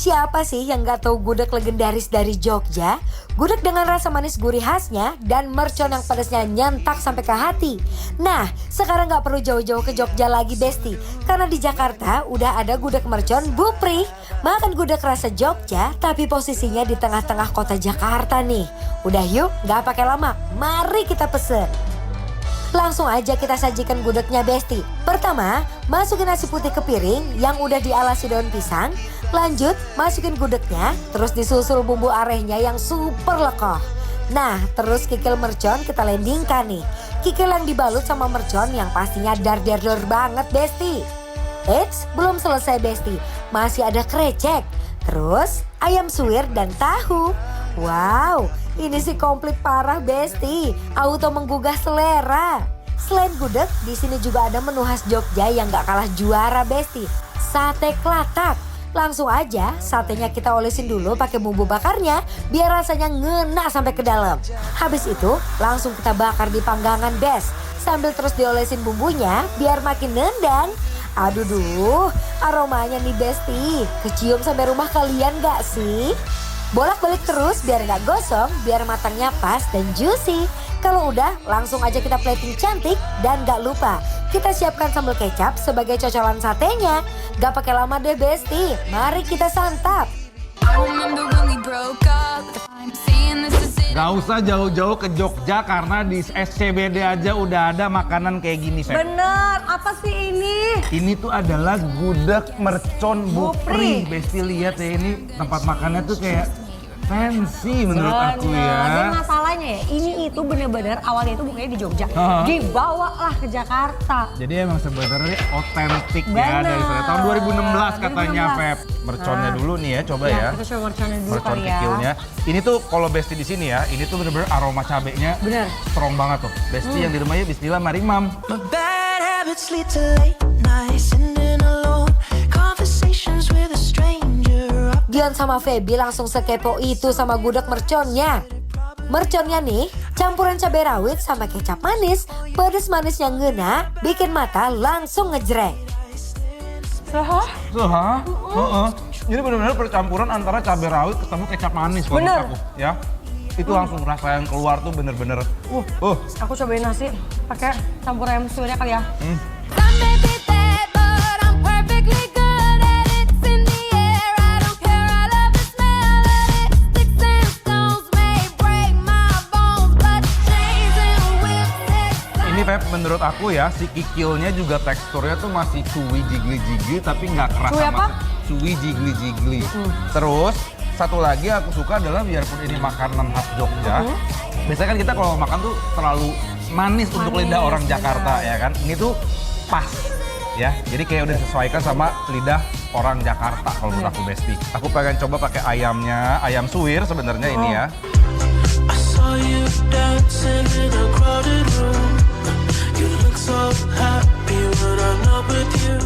Siapa sih yang gak tahu gudeg legendaris dari Jogja? Gudeg dengan rasa manis gurih khasnya dan mercon yang pedasnya nyentak sampai ke hati. Nah, sekarang gak perlu jauh-jauh ke Jogja lagi Besti. Karena di Jakarta udah ada gudeg mercon Bu Pri. Makan gudeg rasa Jogja tapi posisinya di tengah-tengah kota Jakarta nih. Udah yuk, gak pakai lama. Mari kita pesen. Langsung aja kita sajikan gudegnya Besti. Pertama, masukin nasi putih ke piring yang udah dialasi daun pisang. Lanjut, masukin gudegnya, terus disusul bumbu arehnya yang super lekoh. Nah, terus kikil mercon kita landingkan nih. Kikil yang dibalut sama mercon yang pastinya dar-dar banget Besti. Eits, belum selesai Besti. Masih ada krecek. Terus, ayam suwir dan tahu. Wow, ini sih komplit parah Besti. Auto menggugah selera. Selain gudeg, di sini juga ada menu khas Jogja yang gak kalah juara Besti. Sate klatak. Langsung aja satenya kita olesin dulu pakai bumbu bakarnya biar rasanya ngena sampai ke dalam. Habis itu langsung kita bakar di panggangan Bes. Sambil terus diolesin bumbunya biar makin nendang. Aduh duh, aromanya nih Besti. Kecium sampai rumah kalian gak sih? Bolak-balik terus biar gak gosong, biar matangnya pas dan juicy. Kalau udah, langsung aja kita plating cantik dan gak lupa kita siapkan sambal kecap sebagai cocolan satenya. Gak pakai lama deh Besti, mari kita santap. Gak usah jauh-jauh ke Jogja karena di SCBD aja udah ada makanan kayak gini, Feb. Bener, apa sih ini? Ini tuh adalah gudeg mercon Bu Pri. Besti lihat ya, ini tempat makannya tuh kayak fancy menurut aku ya. Dan masalahnya ya, ini itu bener-bener awalnya itu bukanya di Jogja. Dibawalah ke Jakarta. Jadi emang sebenarnya otentik ya dari sana. Tahun 2016 katanya 2016. Feb. Merconnya dulu nih ya, coba ya. Kita coba merconnya dulu Mercon kali ya. kikilnya. Ini tuh kalau Besti di sini ya, ini tuh bener-bener aroma cabenya Bener. strong banget tuh. Besti yang di rumah ya bismillah mari mam. My bad habits lead to late nights, sitting alone, conversations with a stranger. Dion sama Feby langsung sekepo itu sama gudeg merconnya. Merconnya nih, campuran cabai rawit sama kecap manis, pedes manisnya ngena, bikin mata langsung ngejreng. Hah? Heeh. Ini benar-benar percampuran antara cabai rawit ketemu kecap manis kalau menurut aku, ya. Itu langsung rasa yang keluar tuh bener-bener. Aku cobain nasi pakai campur ayam suwirnya kali ya. Ini Feb, menurut aku ya, si kikilnya juga teksturnya tuh masih chewy jigli-jigli tapi nggak keras Chewy sama. apa? Chewy jigli-jigli. Terus satu lagi aku suka adalah biarpun ini makanan khas Jogja, biasanya kan kita kalau makan tuh terlalu manis untuk lidah orang Jakarta ya kan. Ini tuh pas ya, jadi kayak udah disesuaikan sama lidah orang Jakarta kalau menurut aku Besti. Aku pengen coba pakai ayamnya, ayam suwir sebenarnya ini ya. I saw you dancing in a crowded room. You look so happy when I'm not with you.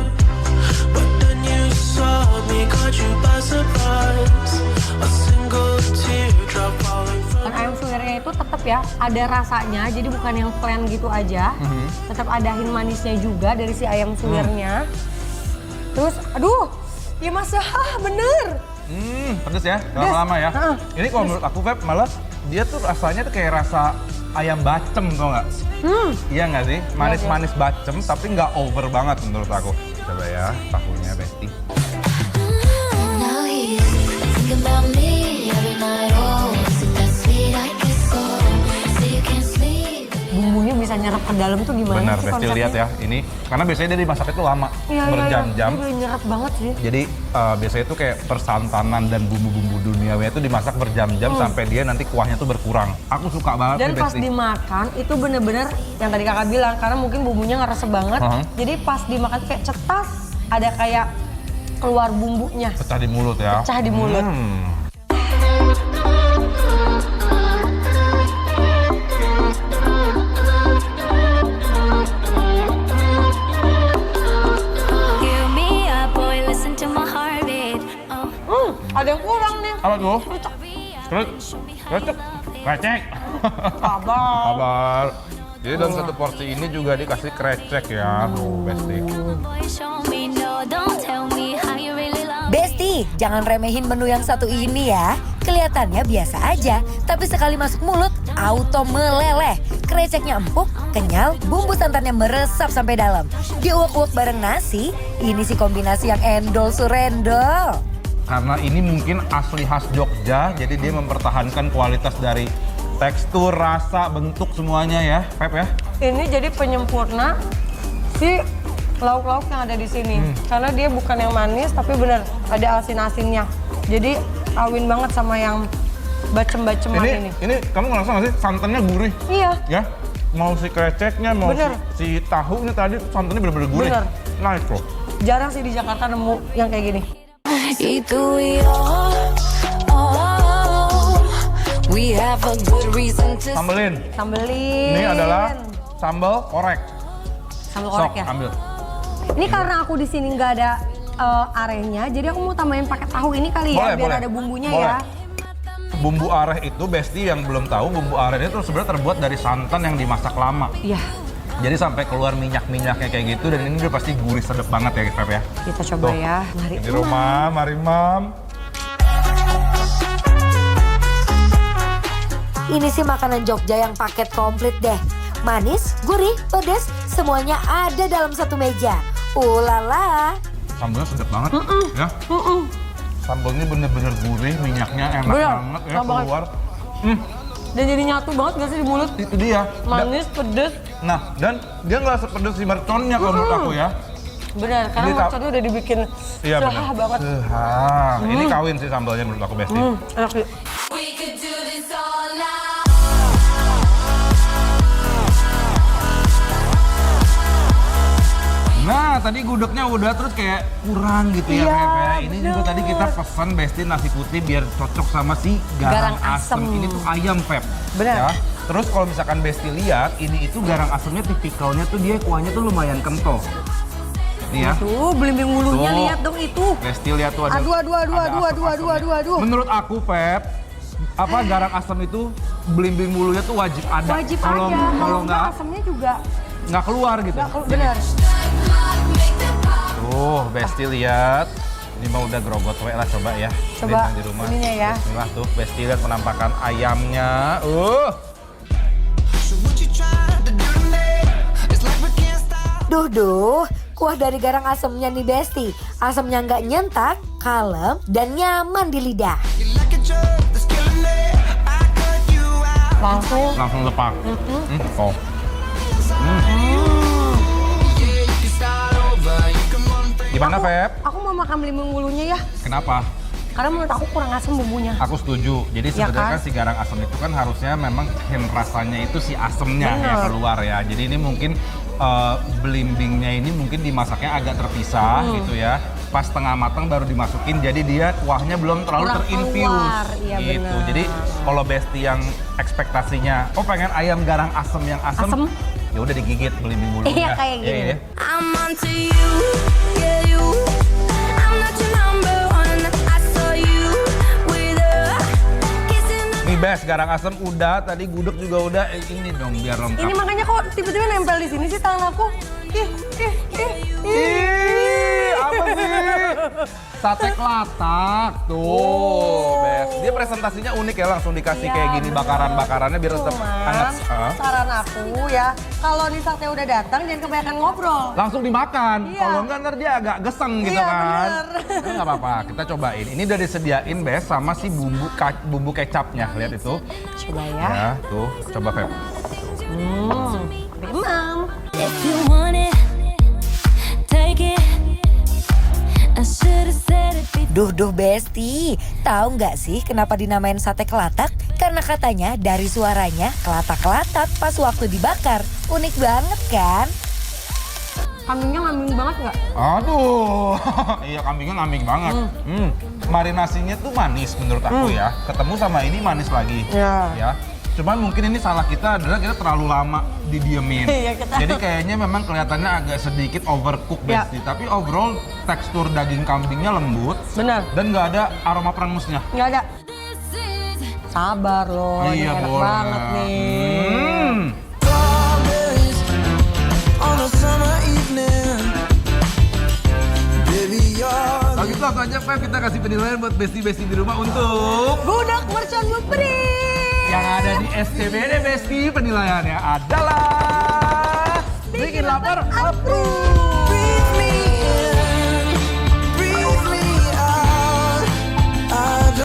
But then you saw me, caught you by surprise. A single teardrop falling from. Ayam suwirnya itu tetap ya ada rasanya, jadi bukan yang plain gitu aja. Tetap ada hin manisnya juga dari si ayam suwirnya. Terus, aduh, ya Mas, bener. Pedes ya, lama-lama ya. Ini kalau menurut aku Feb malah dia tuh rasanya tuh kayak rasa ayam bacem tau nggak? Iya nggak sih? Manis-manis bacem tapi nggak over banget menurut aku. Coba ya, tahunya Besti. Now he's thinking about me every night. Oh, is it that sweet I kiss so you can't sleep. Bumbunya bisa nyerap ke dalam tuh gimana Benar, sih Besti konsepnya? lihat ya ini. Karena biasanya dia dimasak itu lama, berjam-jam. Iya, nyerap banget sih. Jadi biasanya itu kayak persantanan dan bumbu-bumbu duniawi itu dimasak berjam-jam sampai dia nanti kuahnya tuh berkurang. Aku suka banget Dan nih pas Besti. dimakan itu bener-bener yang tadi kakak bilang, karena mungkin bumbunya ngerasa banget. Jadi pas dimakan kayak cetas, ada kayak keluar bumbunya. Pecah di mulut ya. Pecah di mulut. Give me up, boy, listen to my heartbeat. Oh. Ada yang kurang nih. Apa tuh? Krecek. Sabar. Kabar. Jadi dalam satu porsi ini juga dikasih krecek ya. Besti. Boy, show me no, don't tell me how you really love. Besti, nih, jangan remehin menu yang satu ini ya. Kelihatannya biasa aja, tapi sekali masuk mulut, auto meleleh. Kreceknya empuk, kenyal, bumbu santannya meresap sampai dalam. Diuak-uak bareng nasi, ini sih kombinasi yang endol surendol. Karena ini mungkin asli khas Jogja, jadi dia mempertahankan kualitas dari tekstur, rasa, bentuk semuanya ya, Pep ya. Ini jadi penyempurna si lauk-lauk yang ada di sini. Karena dia bukan yang manis, tapi bener ada asin-asinnya. Jadi kawin banget sama yang bacem-baceman ini. Ini kamu ngerasa nggak sih santannya gurih? Iya. Ya, mau si kreceknya, mau Bener. si tahunya tadi santannya bener-bener gurih. Bener. Nice loh. Jarang sih di Jakarta nemu yang kayak gini. Itu ya, oh, we have a good reason to. Sambelin. Sambelin. Ini adalah sambal korek. sambal Sok, korek ya. ambil. Ini karena aku di sini nggak ada arehnya, jadi aku mau tambahin pakai tahu ini kali ya, biar ada bumbunya Boleh. ya. Bumbu areh itu, Besti yang belum tahu, bumbu areh itu sebenarnya terbuat dari santan yang dimasak lama. Iya, Jadi sampai keluar minyak-minyaknya kayak gitu, dan ini udah pasti gurih sedap banget ya, Pep ya. kita coba Tuh. ya. Mari. Di rumah, mari Mam. Ini sih makanan Jogja yang paket komplit deh. Manis, gurih, pedas, semuanya ada dalam satu meja. Ulala. Sambalnya sedap banget ya. Sambalnya bener-bener gurih, minyaknya enak Bener, banget ya enak banget. keluar. Dan jadi nyatu banget gak sih di mulut? Itu dia. Manis, pedes. Nah, dan dia nggak sepedes si merconnya kalau menurut aku ya. Bener, karena Jadi merconnya udah dibikin Iya benar. sehah banget. Sehah. Ini kawin sih sambalnya menurut aku, Besti. Enak sih. We could do this all night. Nah, tadi gudegnya udah terus kayak kurang gitu ya, Iya, Pep ya. Ini juga bener. tadi kita pesan Besti nasi putih biar cocok sama si garang, Garang asem. asem. Ini tuh ayam, Pep. Bener. Ya. Terus kalau misalkan Besti lihat, ini itu garang asemnya tipikalnya tuh dia kuahnya tuh lumayan kental. Nih ya. Tuh, belimbing bulunya Tuh. lihat dong itu. Besti lihat tuh ada. Aduh, aduh, aduh, ada aduh, aduh, asem-asemnya. aduh, aduh, aduh. Menurut aku, Pep, garang asem itu belimbing bulunya tuh wajib ada. Wajib Kalau aja. kalau nggak asamnya juga keluar gitu. nggak keluar. Bener. Tuh, Besti lihat. Ini mah udah grogot we lah, coba ya. Coba Lihat di rumah. ininya ya. Bismillah tuh, Besti lihat penampakan ayamnya. Duh, kuah dari garang asemnya nih Besti. Asemnya nggak nyentak, kalem, dan nyaman di lidah. Langsung lepak. Oh. Gimana, Pep? Aku mau makan belimbing bulunya ya. Kenapa? Karena menurut aku kurang asam bumbunya. Aku setuju. Jadi Ya sebenarnya kan? kan si garang asam itu kan harusnya memang rasanya itu si asemnya Bener. ya keluar ya. Jadi ini mungkin belimbingnya ini mungkin dimasaknya agak terpisah gitu ya. Pas tengah matang baru dimasukin, jadi dia kuahnya belum terlalu Kurang terinfuse keluar, iya gitu. bener. Jadi kalau Besti yang ekspektasinya, pengen ayam garang asem yang asem, Asem. ya udah digigit belimbing bulunya. Iya, kayak gini. Iya, iya. I'm onto you, yeah you. I'm not your number one. I saw you with a kissing. Nih Bes, garang asem udah, tadi gudeg juga udah. Ini dong biar lengkap. Ini makanya kok tiba-tiba nempel di sini sih tangan aku. Ih, apa sih? Sate kelatak tuh, Bes. Dia presentasinya unik ya, langsung dikasih Iya, kayak gini bener. bakaran-bakarannya biar tetap hangat. Cuman saran aku ya, kalau nih sate udah datang jangan kebanyakan ngobrol. Langsung dimakan. Iya. Kalau enggak ntar dia agak geseng gitu Iya, kan. bener. Nggak apa-apa, kita cobain. Ini udah disediain, Bes, sama si bumbu kecapnya. Lihat itu. Coba ya. Ya, tuh. Coba, Pep. Imam. If you want it, take it. I should've said it before. Duh Besti, tahu nggak sih kenapa dinamain sate kelatak? Karena katanya dari suaranya kelatak-kelatak pas waktu dibakar. Unik banget kan? Kambingnya ngambing banget nggak? Aduh, iya kambingnya ngambing banget. Marinasinya tuh manis menurut aku ya. Ketemu sama ini manis lagi. Iya. Ya. Cuman mungkin ini salah kita adalah kita terlalu lama didiemin. Iya, kita- Jadi kayaknya memang kelihatannya agak sedikit overcook Iya. Besti. Tapi overall tekstur daging kambingnya lembut. Benar. Dan nggak ada aroma perengusnya. Nggak ada. Sabar loh, ini Iya, enak boleh. banget nih. Nah kita langsung aja Feb, kita kasih penilaian buat Besti-Besti di rumah untuk Gudeg mercon Blueprint. yang ada di SCBD Besti. Penilaiannya adalah bikin lapar approve.